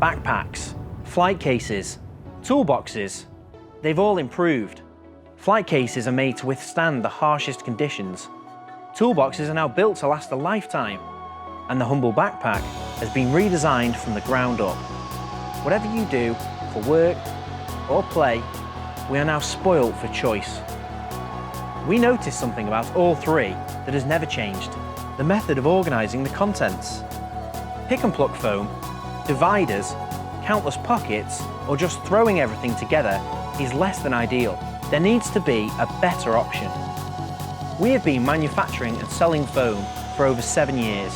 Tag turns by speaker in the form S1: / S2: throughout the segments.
S1: backpacks, flight cases, toolboxes, they've all improved. Flight cases are made to withstand the harshest conditions. Toolboxes are now built to last a lifetime. And the humble backpack has been redesigned from the ground up. Whatever you do, for work or play, we are now spoilt for choice. We noticed something about all three that has never changed: the method of organising the contents. Pick and pluck foam, dividers, countless pockets, or just throwing everything together is less than ideal. There needs to be a better option. We have been manufacturing and selling foam for over 7 years.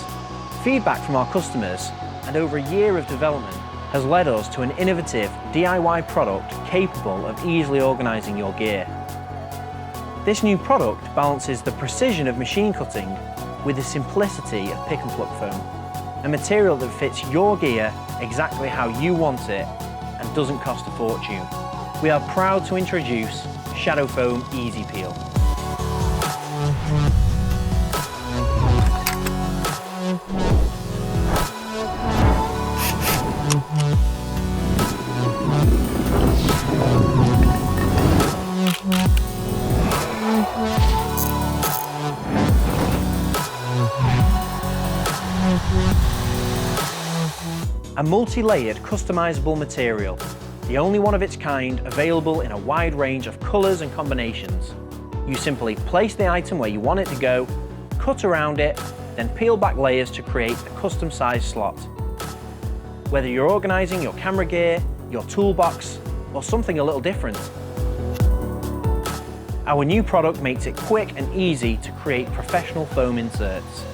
S1: Feedback from our customers and over a year of development has led us to an innovative DIY product capable of easily organising your gear. This new product balances the precision of machine cutting with the simplicity of pick and pluck foam, a material that fits your gear exactly how you want it and doesn't cost a fortune. We are proud to introduce Shadow Foam Easy Peel. A multi-layered customizable material, the only one of its kind available in a wide range of colours and combinations. You simply place the item where you want it to go, cut around it, then peel back layers to create a custom-sized slot. Whether you're organising your camera gear, your toolbox, or something a little different. Our new product makes it quick and easy to create professional foam inserts.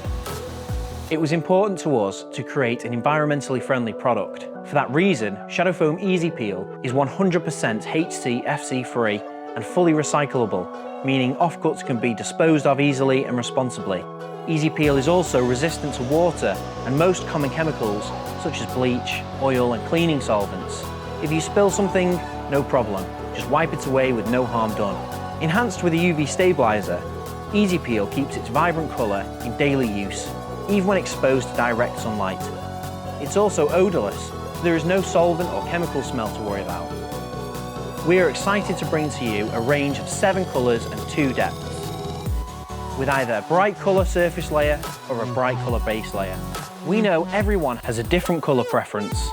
S1: It was important to us to create an environmentally friendly product. For that reason, Shadow Foam Easy Peel is 100% HCFC free and fully recyclable, meaning offcuts can be disposed of easily and responsibly. Easy Peel is also resistant to water and most common chemicals such as bleach, oil and cleaning solvents. If you spill something, no problem, just wipe it away with no harm done. Enhanced with a UV stabiliser, Easy Peel keeps its vibrant colour in daily use, even when exposed to direct sunlight. It's also odourless, so there is no solvent or chemical smell to worry about. We are excited to bring to you a range of 7 colours and 2 depths, with either a bright colour surface layer or a bright colour base layer. We know everyone has a different colour preference,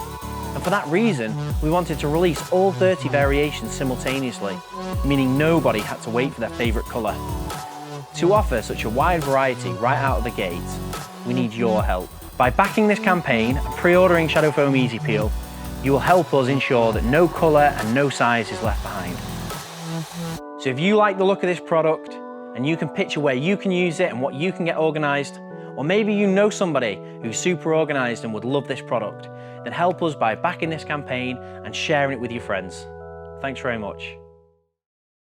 S1: and for that reason, we wanted to release all 30 variations simultaneously, meaning nobody had to wait for their favourite colour. To offer such a wide variety right out of the gate, we need your help. By backing this campaign and pre-ordering Shadow Foam Easy Peel, you will help us ensure that no colour and no size is left behind. So if you like the look of this product and you can picture where you can use it and what you can get organised, or maybe you know somebody who's super organised and would love this product, then help us by backing this campaign and sharing it with your friends. Thanks very much.